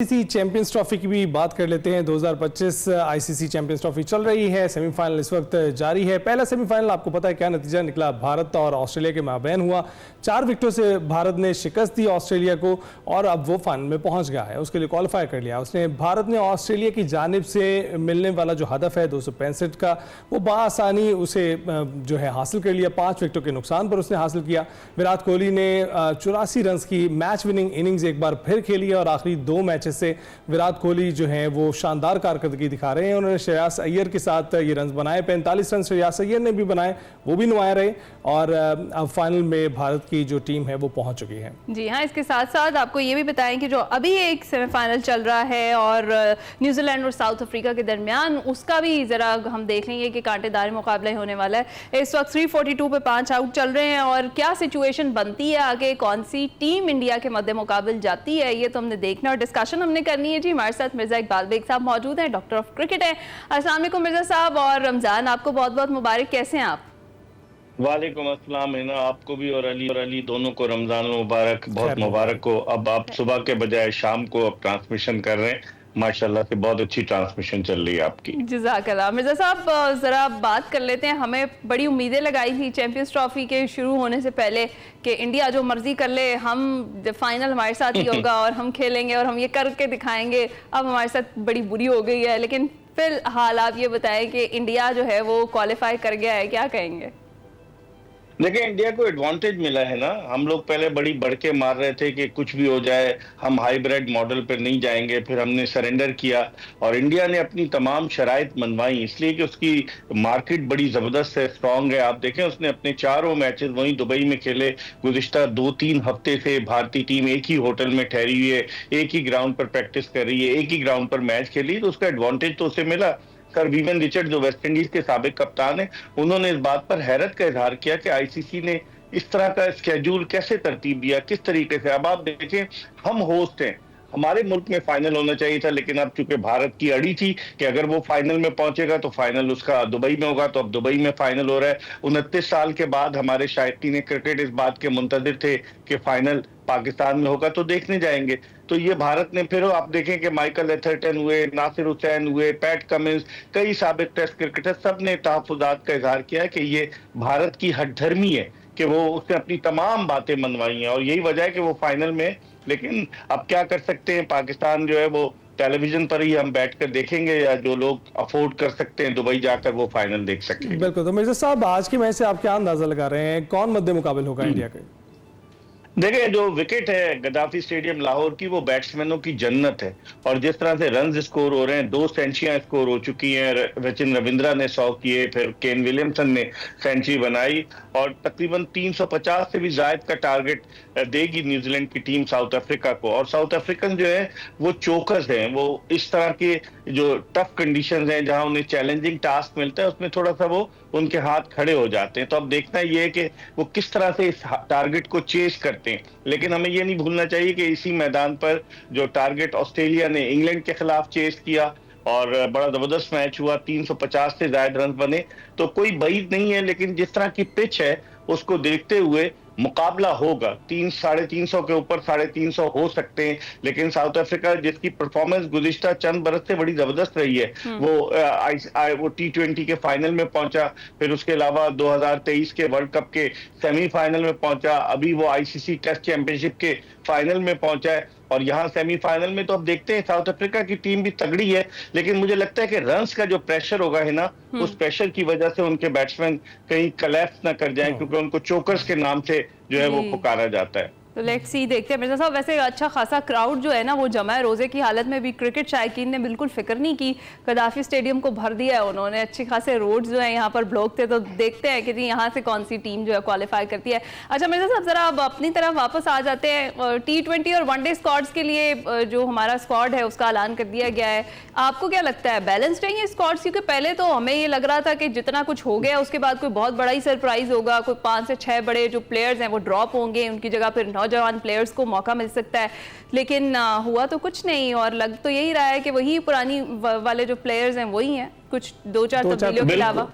ICC champions trophy की भी बात कर लेते हैं। 2025 आईसीसी चैंपियंस ट्रॉफी चल रही है, सेमीफाइनल इस वक्त जारी है। पहला सेमीफाइनल आपको पता है क्या नतीजा निकला, भारत और ऑस्ट्रेलिया के माबैन हुआ। 4 विकेटों से भारत ने शिकस्त दी ऑस्ट्रेलिया को और अब वो फाइनल में पहुंच गया है, उसके लिए क्वालिफाई कर लिया उसने। भारत ने ऑस्ट्रेलिया की जानिब से मिलने वाला जो हदफ है 265 का, वो बआसानी उसे जो है हासिल कर लिया। 5 विकेटों के नुकसान पर उसने हासिल किया। विराट कोहली ने 84 रन की मैच विनिंग इनिंग्स एक बार फिर खेली और आखिरी 2 मैच से विराट कोहली जो हैं वो शानदार कारकर्दगी दिखा रहे हैं। उन्होंने श्रेयस अय्यर के साथ ये रन बनाए, 45 रन श्रेयस अय्यर ने भी बनाए, वो भी नुमाया रहे और अब फाइनल में भारत की जो टीम है वो पहुंच चुकी है। जी हाँ, इसके साथ साथ आपको ये भी बताएं कि जो अभी एक सेमीफाइनल चल रहा है और न्यूजीलैंड और साउथ अफ्रीका के दरमियान, उसका भी जरा हम देख लेंगे कि कांटेदार मुकाबला होने वाला है। इस वक्त 342 पे 5 आउट चल रहे हैं और क्या सिचुएशन बनती है आगे, कौन सी टीम इंडिया के मद्दे मुकाबले जाती है, ये तो हमने देखना और डिस्कशन हमने करनी है। जी, हमारे साथ मिर्जा इकबाल बेग साहब मौजूद हैं, डॉक्टर ऑफ क्रिकेट हैं। अस्सलाम वालेकुम मिर्जा साहब, और रमजान आपको बहुत बहुत मुबारक। कैसे हैं आप? वालेकुम अस्सलाम। है ना, आपको भी और अली दोनों को रमजान मुबारक, बहुत मुबारक हो। अब आप सुबह के बजाय शाम को अब ट्रांसमिशन कर रहे हैं, माशाल्लाह से बहुत अच्छी ट्रांसमिशन चल रही है आपकी। जज़ाकल्लाह। मिर्जा साहब जरा बात कर लेते हैं, हमें बड़ी उम्मीदें लगाई थी चैंपियंस ट्रॉफी के शुरू होने से पहले कि इंडिया जो मर्जी कर ले, हम फाइनल हमारे साथ ही होगा और हम खेलेंगे और हम ये करके दिखाएंगे। अब हमारे साथ बड़ी बुरी हो गई है, लेकिन फिलहाल आप ये बताएं कि इंडिया जो है वो क्वालिफाई कर गया है, क्या कहेंगे? देखिए, इंडिया को एडवांटेज मिला है ना। हम लोग पहले बड़ी बढ़ के मार रहे थे कि कुछ भी हो जाए हम हाइब्रिड मॉडल पर नहीं जाएंगे, फिर हमने सरेंडर किया और इंडिया ने अपनी तमाम शराइत मनवाई, इसलिए कि उसकी मार्केट बड़ी जबरदस्त है, स्ट्रांग है। आप देखें, उसने अपने 4 मैचेस वहीं दुबई में खेले। गुज़िश्ता 2-3 हफ्ते से भारतीय टीम एक ही होटल में ठहरी हुई है, एक ही ग्राउंड पर प्रैक्टिस कर रही है, एक ही ग्राउंड पर मैच खेली, तो उसका एडवांटेज तो उसे मिला। सर वीवन रिचर्ड जो वेस्ट इंडीज के साबिक कप्तान है, उन्होंने इस बात पर हैरत का इजहार किया कि आईसीसी ने इस तरह का स्केड्यूल कैसे तरतीब दिया, किस तरीके से। अब आप देखें, हम होस्ट हैं, हमारे मुल्क में फाइनल होना चाहिए था, लेकिन अब चूंकि भारत की अड़ी थी कि अगर वो फाइनल में पहुंचेगा तो फाइनल उसका दुबई में होगा, तो अब दुबई में फाइनल हो रहा है। 29 साल के बाद हमारे शायकीन क्रिकेट इस बात के मुंतजिर थे कि फाइनल पाकिस्तान में होगा, तो देखने जाएंगे। तो ये भारत ने, फिर आप देखें कि माइकल एथरटन हुए, नासिर हुसैन हुए, पैट कमिंस, कई साबिक टेस्ट क्रिकेटर, सब ने तहफ्फुज़ात का इजहार किया है कि ये भारत की हठधर्मी है कि वो उसने अपनी तमाम बातें मनवाई हैं और यही वजह है कि वो फाइनल में। लेकिन अब क्या कर सकते हैं, पाकिस्तान जो है वो टेलीविजन पर ही हम बैठकर देखेंगे, या जो लोग अफोर्ड कर सकते हैं दुबई जाकर वो फाइनल देख सकेंगे। बिल्कुल। तो मिर्जा साहब, आज की मैच से आप क्या अंदाजा लगा रहे हैं, कौन मद्दे मुकाबल होगा इंडिया के? देखिए, जो विकेट है गद्दाफी स्टेडियम लाहौर की, वो बैट्समैनों की जन्नत है और जिस तरह से रन स्कोर हो रहे हैं, 2 सेंचुरियां स्कोर हो चुकी हैं। सचिन रविंद्रा ने 100 किए, फिर केन विलियमसन ने सेंचुरी बनाई और तकरीबन 350 से भी ज्यादा का टारगेट देगी न्यूजीलैंड की टीम साउथ अफ्रीका को। और साउथ अफ्रीकन जो है वो चोकर्स हैं, वो इस तरह के जो टफ कंडीशंस हैं जहां उन्हें चैलेंजिंग टास्क मिलता है, उसमें थोड़ा सा वो उनके हाथ खड़े हो जाते हैं। तो अब देखना ये है कि वो किस तरह से इस टारगेट को चेस करते हैं। लेकिन हमें ये नहीं भूलना चाहिए कि इसी मैदान पर जो टारगेट ऑस्ट्रेलिया ने इंग्लैंड के खिलाफ चेस किया और बड़ा जबरदस्त मैच हुआ, 350 से ज्यादा रन बने, तो कोई बईद नहीं है। लेकिन जिस तरह की पिच है उसको देखते हुए मुकाबला होगा, 300-350 के ऊपर 350 हो सकते हैं। लेकिन साउथ अफ्रीका जिसकी परफॉर्मेंस गुज़िश्ता चंद बरस से बड़ी जबरदस्त रही है, वो T20 के फाइनल में पहुंचा, फिर उसके अलावा 2023 के वर्ल्ड कप के सेमीफाइनल में पहुंचा, अभी वो आईसीसी टेस्ट चैंपियनशिप के फाइनल में पहुंचा है और यहाँ सेमीफाइनल में। तो अब देखते हैं, साउथ अफ्रीका की टीम भी तगड़ी है, लेकिन मुझे लगता है कि रन्स का जो प्रेशर होगा है ना, उस प्रेशर की वजह से उनके बैट्समैन कहीं कलेप्स ना कर जाएं, क्योंकि उनको चोकर्स के नाम से जो है वो पुकारा जाता है। तो लेट्स सी, देखते हैं मिर्जा साहब। वैसे अच्छा खासा क्राउड जो है ना वो जमा है, रोजे की हालत में भी क्रिकेट शायकीन ने बिल्कुल फिक्र नहीं की, गद्दाफी स्टेडियम को भर दिया है उन्होंने। अच्छे खासे रोड्स जो है यहाँ पर ब्लॉक थे, तो देखते हैं कि जी यहाँ से कौन सी टीम जो है क्वालिफाई करती है। अच्छा मिर्जा साहब, जरा अब अपनी तरफ वापस आ जाते हैं। T20 और वनडे स्क्वाड्स के लिए जो हमारा स्क्वाड है उसका ऐलान कर दिया गया है। आपको क्या लगता है, बैलेंस्ड है ये स्क्वाड्स? क्योंकि पहले तो हमें ये लग रहा था कि जितना कुछ हो गया उसके बाद कोई बहुत बड़ा ही सरप्राइज होगा, कोई 5 से 6 बड़े जो प्लेयर्स हैं वो ड्रॉप होंगे, उनकी जगह फिर नौजवान प्लेयर्स को मौका मिल सकता है। लेकिन हुआ तो कुछ नहीं और लग तो यही रहा है कि वही पुरानी वाले जो प्लेयर्स हैं वही हैं, कुछ 2-4 तब्दीलियों के अलावा।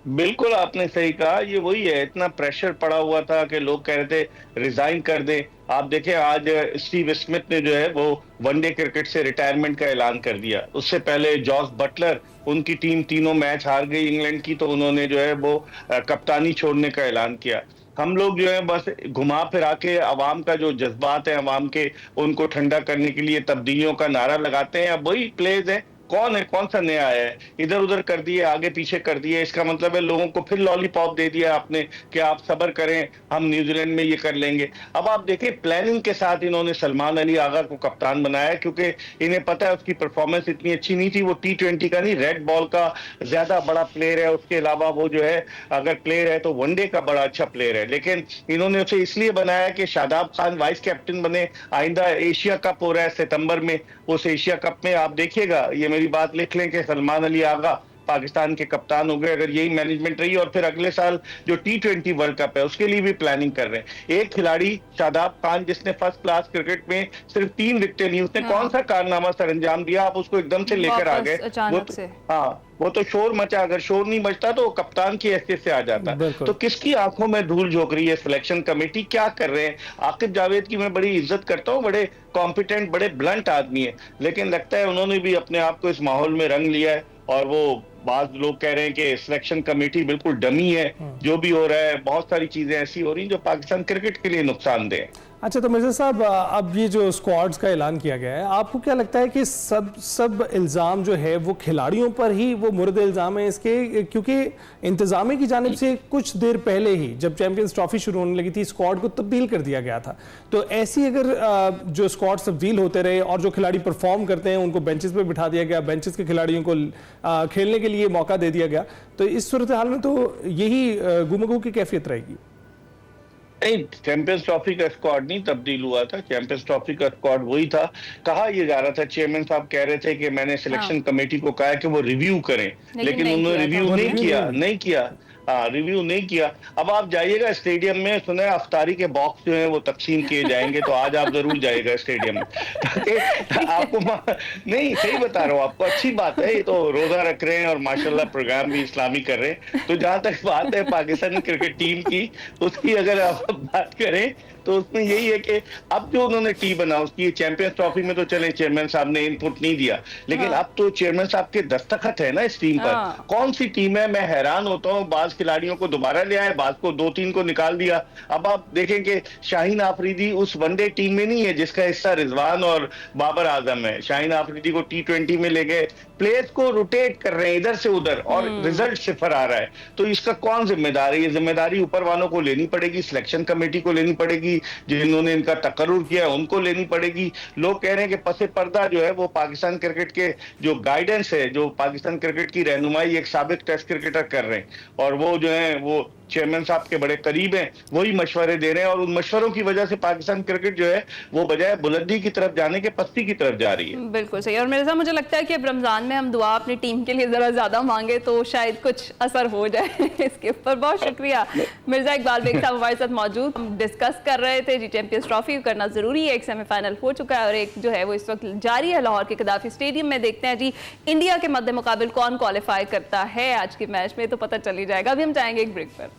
बिल्कुल आपने सही कहा, ये वही है। इतना प्रेशर पड़ा हुआ था कि लोग कह रहे थे रिजाइन कर दें, आप देखें आज स्टीव स्मिथ ने जो है वो वनडे क्रिकेट से रिटायरमेंट का ऐलान कर दिया। उससे पहले जॉस बटलर, उनकी टीम तीनों मैच हार गई इंग्लैंड की, तो उन्होंने जो है वो कप्तानी छोड़ने का ऐलान किया। हम लोग जो है बस घुमा फिरा के अवाम का जो जज्बात है, अवाम के, उनको ठंडा करने के लिए तब्दीलियों का नारा लगाते हैं। अब वही प्लेयर्स हैं, कौन है, कौन सा नया आया है, इधर उधर कर दिए, आगे पीछे कर दिए। इसका मतलब है लोगों को फिर लॉलीपॉप दे दिया आपने कि आप सब्र करें, हम न्यूजीलैंड में ये कर लेंगे। अब आप देखें प्लानिंग के साथ इन्होंने सलमान अली आगा को कप्तान बनाया, क्योंकि इन्हें पता है उसकी परफॉर्मेंस इतनी अच्छी नहीं थी। वो T20 का नहीं, रेड बॉल का ज्यादा बड़ा प्लेयर है। उसके अलावा वो जो है अगर प्लेयर है तो वनडे का बड़ा अच्छा प्लेयर है। लेकिन इन्होंने उसे इसलिए बनाया कि शादाब खान वाइस कैप्टन बने। आइंदा एशिया कप हो रहा है सितंबर में, उस एशिया कप में आप देखिएगा, ये मेरी बात लिख लें कि सलमान अली आगा पाकिस्तान के कप्तान हो गए अगर यही मैनेजमेंट रही। और फिर अगले साल जो T20 वर्ल्ड कप है उसके लिए भी प्लानिंग कर रहे हैं। एक खिलाड़ी शादाब खान जिसने फर्स्ट क्लास क्रिकेट में सिर्फ 3 विकेटें ली, उसने कौन सा कारनामा सर अंजाम दिया, आप उसको एकदम से लेकर आ गए। वो तो शोर मचा, अगर शोर नहीं मचता तो कप्तान की हैसियत से आ जाता। तो किसकी आंखों में धूल झोंक रही है सिलेक्शन कमेटी, क्या कर रहे हैं? आकिब जावेद की मैं बड़ी इज्जत करता हूँ, बड़े कॉम्पिटेंट, बड़े ब्लंट आदमी है, लेकिन लगता है उन्होंने भी अपने आप को इस माहौल में रंग लिया है। और वो बाज लोग कह रहे हैं कि सिलेक्शन कमेटी बिल्कुल डमी है, जो भी हो रहा है बहुत सारी चीजें ऐसी हो रही हैं जो पाकिस्तान क्रिकेट के लिए नुकसानदेह है। अच्छा, तो मिर्जा साहब, अब ये जो स्क्वाड्स का ऐलान किया गया है, आपको क्या लगता है कि सब इल्ज़ाम जो है वो खिलाड़ियों पर ही वो मुर्द इल्ज़ाम है इसके? क्योंकि इंतजामिया की जानिब से कुछ देर पहले ही जब चैंपियंस ट्रॉफी शुरू होने लगी थी, स्क्वाड को तब्दील कर दिया गया था। तो ऐसी अगर जो स्क्वाड तब्दील होते रहे और जो खिलाड़ी परफॉर्म करते हैं उनको बेंचेस पे बिठा दिया गया, बेंचेस के खिलाड़ियों को खेलने के लिए मौका दे दिया गया, तो इस सूरत हाल में तो यही गुमगू की कैफियत रहेगी। नहीं, चैंपियंस ट्रॉफी का स्क्वाड नहीं तब्दील हुआ था। चैंपियंस ट्रॉफी का स्क्वाड वही था। कहा ये जा रहा था, चेयरमैन साहब कह रहे थे कि मैंने सिलेक्शन कमेटी को कहा कि वो रिव्यू करें, लेकिन उन्होंने रिव्यू नहीं किया। हाँ, रिव्यू नहीं किया। अब आप जाइएगा स्टेडियम में, सुना है अफ्तारी के बॉक्स जो है वो तकसीम किए जाएंगे, तो आज आप जरूर जाइएगा स्टेडियम में ताकि आपको नहीं, सही बता रहा हूँ आपको, अच्छी बात है। ये तो रोजा रख रहे हैं और माशाल्लाह प्रोग्राम भी इस्लामी कर रहे हैं। तो जहां तक बात है पाकिस्तान क्रिकेट टीम की, उसकी अगर आप बात करें तो उसमें यही है कि अब जो उन्होंने टीम बना, उसकी चैंपियंस ट्रॉफी में तो चले चेयरमैन साहब ने इनपुट नहीं दिया, लेकिन अब तो चेयरमैन साहब के दस्तखत है ना इस टीम पर। कौन सी टीम है, मैं हैरान होता हूँ। बाज खिलाड़ियों को दोबारा ले आए, बाज को 2-3 को निकाल दिया। अब आप देखें कि शाहीन आफरीदी उस वनडे टीम में नहीं है जिसका हिस्सा रिजवान और बाबर आजम है। शाहीन आफरीदी को T20 में ले गए, प्लेयर्स को रोटेट कर रहे हैं इधर से उधर और रिजल्ट सिफर आ रहा है। तो इसका कौन जिम्मेदार है? ये जिम्मेदारी ऊपर वालों को लेनी पड़ेगी, सिलेक्शन कमेटी को लेनी पड़ेगी, जिन्होंने इनका तकर्रुर किया उनको लेनी पड़ेगी। लोग कह रहे हैं कि पसे पर्दा जो है वो पाकिस्तान क्रिकेट के जो गाइडेंस है, जो पाकिस्तान क्रिकेट की रहनुमाई एक साबिक टेस्ट क्रिकेटर कर रहे हैं, और वो जो है वो चेयरमैन साहब के बड़े करीब हैं, वही मशवरे दे रहे हैं। और उन मशवरों की वजह से पाकिस्तान क्रिकेट जो है वो बजाय बुलंदी की तरफ जाने के पस्ती की तरफ जा रही है। बिल्कुल सही। और मेरे साथ मुझे लगता है कि अब रमजान में हम दुआ अपनी टीम के लिए जरा ज्यादा मांगे तो शायद कुछ असर हो जाए इसके ऊपर। बहुत शुक्रिया मिर्जा इकबाल बेग साहब हमारे साथ मौजूद। हम डिस्कस कर रहे थे जी चैंपियंस ट्रॉफी करना जरूरी है, एक सेमीफाइनल हो चुका है और एक जो है वो इस वक्त जारी है लाहौर के गद्दाफी स्टेडियम में। देखते हैं जी इंडिया के मद्दे मुकाबिल कौन क्वालिफाई करता है आज के मैच में, तो पता चल ही जाएगा। अभी हम जाएंगे एक ब्रेक पर।